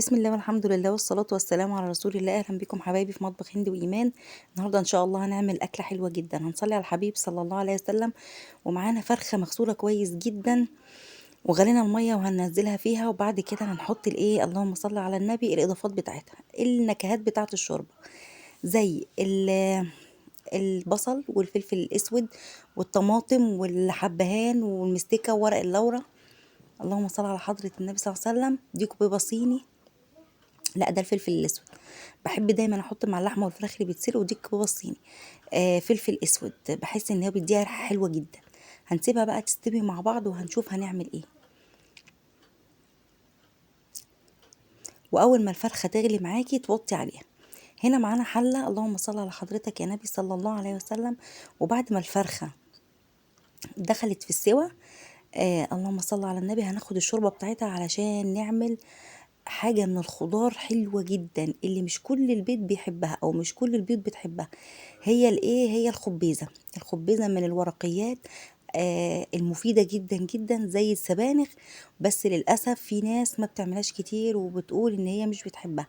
بسم الله والحمد لله والصلاة والسلام على رسول الله. أهلا بكم حبايبي في مطبخ هند وإيمان. النهاردة إن شاء الله هنعمل أكلة حلوة جدا، هنصلي على الحبيب صلى الله عليه وسلم. ومعانا فرخة مغسولة كويس جدا، وغلينا المية وهننزلها فيها، وبعد كده هنحط الإيه، اللهم صل على النبي، الإضافات بتاعتها، النكهات بتاعة الشوربة، زي البصل والفلفل الأسود والطماطم والحبهان والمستكة وورق اللورة. اللهم صل على حضرة النبي صلى الله عليه وسلم. دي كوبيبة صيني، لا ده الفلفل الاسود. بحب دايما احط مع اللحمه والفراخ اللي بيتسلقوا دي الكبابه الصيني. فلفل اسود، بحس ان هي بيديها ريحه حلوه جدا. هنسيبها بقى تستوي مع بعض وهنشوف هنعمل ايه. واول ما الفرخه تغلي معاكي توطي عليها. هنا معانا حله، اللهم صل على حضرتك يا نبي صلى الله عليه وسلم. وبعد ما الفرخه دخلت في السوا، اللهم صل على النبي، هناخد الشوربه بتاعتها علشان نعمل حاجة من الخضار حلوة جدا، اللي مش كل البيت بيحبها او مش كل البيوت بتحبها. هي الايه، هي الخبيزة. الخبيزة من الورقيات المفيدة جدا جدا زي السبانخ. بس للأسف في ناس ما بتعملهاش كتير وبتقول ان هي مش بتحبها.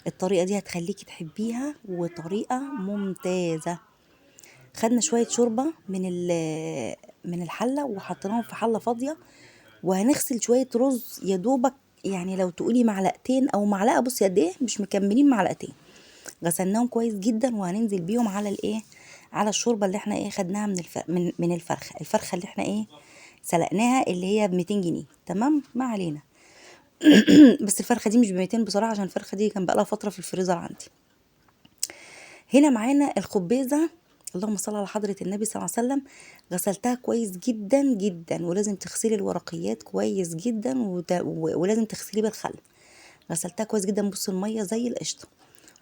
الطريقة دي هتخليكي تحبيها، وطريقة ممتازة. خدنا شوية شوربة من الحلة وحطيناهم في حلة فاضية، وهنغسل شوية رز يا دوبك. يعني لو تقولي معلقتين او معلقة، بصي قد ايه، مش مكملين معلقتين. غسلناهم كويس جدا وهننزل بيهم على الايه، على الشوربة اللي احنا ايه خدناها من الفرخة اللي احنا ايه سلقناها، اللي هي ب 200 جنيه. تمام، ما علينا. بس الفرخة دي مش ب 200 بصراحة، عشان الفرخة دي كان بقالها فترة في الفريزر عندي. هنا معانا الخبيزة، اللهم صل على حضرة النبي صلى الله عليه وسلم. غسلتها كويس جدا جدا، ولازم تغسلي الورقيات كويس جدا، ولازم تغسليه بالخل. غسلتها كويس جدا، بص المية زي القشطة.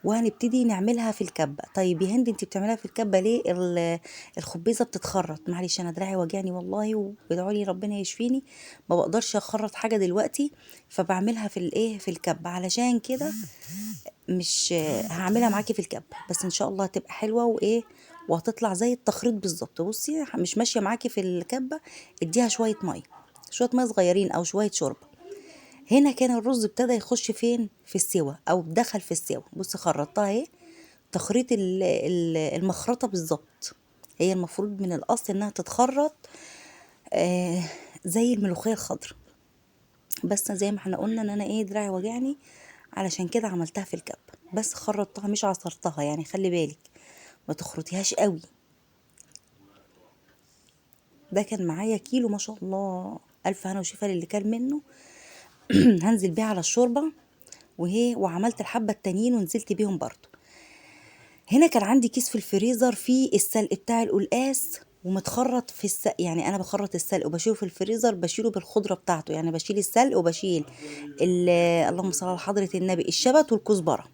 وهنبتدي نعملها في الكبة. طيب يا هند، انت بتعملها في الكبة ليه؟ الخبيزة بتتخرط. معلش انا دراعي وجعني والله، وبدعوا لي ربنا يشفيني. ما بقدرش اخرط حاجة دلوقتي، فبعملها في الايه، في الكبة. علشان كده مش هعملها معاكي في الكب، بس ان شاء الله هتبقى حلوه وايه، وهتطلع زي التخريط بالظبط. بصي مش ماشيه معاكي في الكبه، اديها شويه ميه، شويه ميه صغيرين او شويه شوربه. هنا كان الرز ابتدى يخش فين، في السوا او دخل في السوا. بصي خرطتها اهي، تخريط المخرطه بالظبط. هي المفروض من الاصل انها تتخرط آه زي الملوخيه الخضراء. بس زي ما احنا قلنا ان انا ايه، دراعي وجعني، علشان كده عملتها في الكب. بس خرطتها مش عصرتها، يعني خلي بالك ما تخرطيهاش قوي. ده كان معايا كيلو ما شاء الله، الف هنا وشفا للي كان منه. هنزل بيه على الشوربه وعملت الحبه التانيين ونزلت بيهم برضو. هنا كان عندي كيس في الفريزر فيه السلق بتاع القلقاس ومتخرط في يعني انا بخرط السلق وبشيله في الفريزر، بشيله بالخضره بتاعته. يعني بشيل السلق وبشيل اللهم صل على حضره النبي، الشبت والكزبره.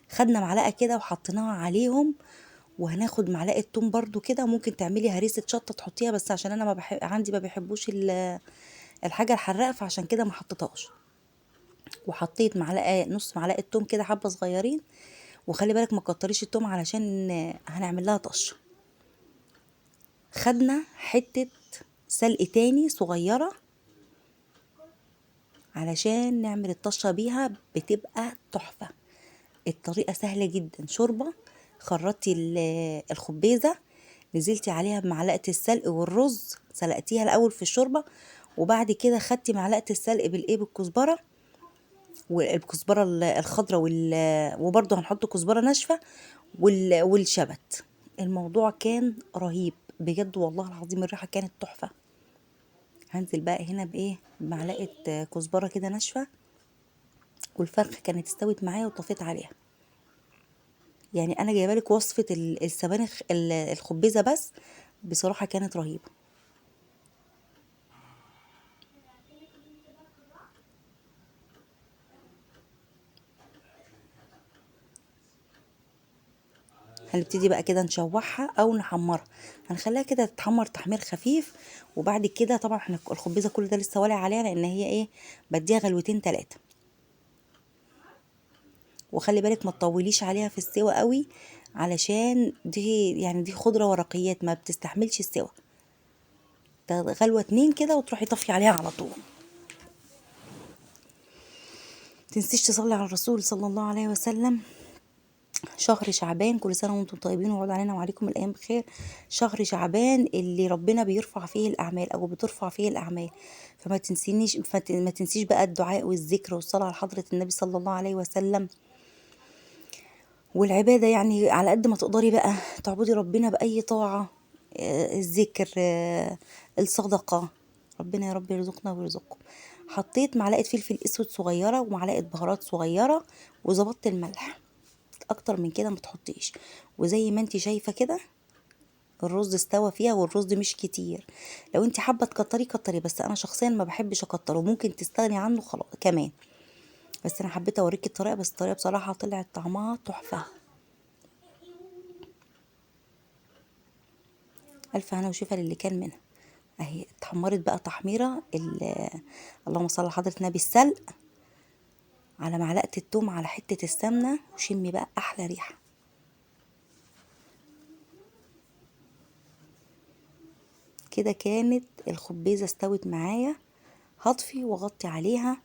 خدنا معلقه كده وحطيناها عليهم. وهناخد معلقه توم برضو كده، ممكن تعملي هريسه شطه تحطيها، بس عشان انا ما بحب، عندي ما بيحبوش الحاجه الحراقه، فعشان كده ما حطيتهاش. وحطيت معلقه، نص معلقه توم كده، حبه صغيرين. وخلي بالك ما تكتريش التوم علشان هنعمل لها طشه. خدنا حته سلق تاني صغيره علشان نعمل الطشه بيها، بتبقى تحفه. الطريقة سهلة جدا. شوربة، خرطتي الخبيزة، نزلتي عليها بمعلقة السلق والرز، سلقتيها الأول في الشوربة. وبعد كده خدتي معلقة السلق بالإيه، بالكزبرة، والكزبرة الخضراء وبرضه هنحط كزبرة ناشفة والشبت. الموضوع كان رهيب بجد والله العظيم، الريحة كانت تحفة. هنزل بقى هنا بإيه، بمعلقة كزبرة كده ناشفة. والفرخة كانت استوت معايا وطفيت عليها. يعني انا جايبه لك وصفه السبانخ الخبيزه بس، بصراحه كانت رهيبه. هنبتدي بقى كده نشوحها او نحمرها. هنخليها كده تتحمر تحمير خفيف. وبعد كده طبعا احنا الخبيزه كل ده لسه والع عليها، لان هي ايه، بديها غلوتين ثلاثه. وخلي بالك ما تطوليش عليها في السوا قوي، علشان دي يعني دي خضره ورقيات ما بتستحملش السوا. ده غلوه اتنين كده وتروحي طفي عليها على طول. تنسيش تصلي على الرسول صلى الله عليه وسلم. شهر شعبان، كل سنة وانتم طيبين ويعود علينا وعليكم الأيام بخير. شهر شعبان اللي ربنا بيرفع فيه الأعمال أو بترفع فيه الأعمال، فما تنسينيش، ما تنسيش بقى الدعاء والذكر والصلاة على حضرة النبي صلى الله عليه وسلم والعبادة. يعني على قد ما تقدري بقى تعبدي ربنا بأي طاعة، الذكر، الصدقة. ربنا يا رب يرزقنا ويرزقكم. حطيت معلقة فلفل اسود صغيرة ومعلقة بهارات صغيرة وظبطت الملح، اكتر من كده ما تحطيش. وزي ما انت شايفة كده الرز استوى فيها، والرز مش كتير. لو انت حابة تكتري كتري، بس انا شخصيا ما بحبش اكتره، ممكن تستغني عنه خلاص كمان. بس انا حبيت اوريكي الطريقة، بس الطريقة بصراحة طلعت طعمها تحفة. الف هنا وشفا للي كان منها. اهي اتحمرت بقى تحميرة اللهم صل على حضرة النبي، السلق على معلقة التوم على حتة السمنة، وشمي بقى احلى ريحة. كده كانت الخبيزة استوت معايا. هطفي واغطي عليها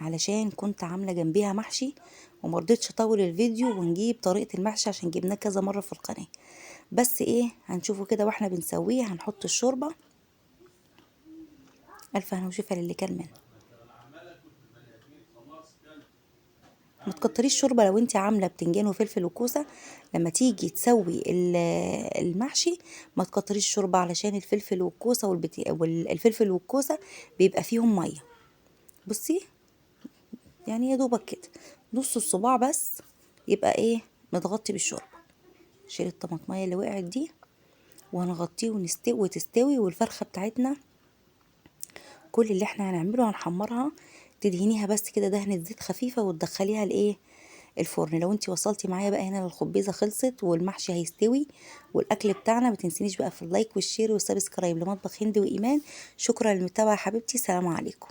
علشان كنت عاملة جنبيها محشي، ومرضتش اطول الفيديو ونجيب طريقة المحشي عشان جبناه كذا مرة في القناة. بس ايه، هنشوفه كده واحنا بنسويه. هنحط الشوربة. الف هنا وشفا للي كان منه. ما تكتريش شوربة لو انت عاملة بتنجان وفلفل وكوسة. لما تيجي تسوي المحشي ما تكتريش شوربة، علشان الفلفل والكوسة والفلفل والكوسة بيبقى فيهم مية. بصي، يعني يا دوبك كده نص الصباع بس يبقى ايه متغطي بالشوربة. شيل الطماطمية اللي وقعت دي وهنغطيه وتستوي. والفرخة بتاعتنا كل اللي احنا هنعمله هنحمرها، تدهنيها بس كده دهنة زيت خفيفة وتدخليها الايه الفرن. لو انتي وصلتي معايا بقى هنا الخبيزة خلصت والمحشي هيستوي والاكل بتاعنا، ما تنسينيش بقى في اللايك والشير والسبسكرايب لمطبخ هند وايمان. شكرا للمتابعة يا حبيبتي، سلام عليكم.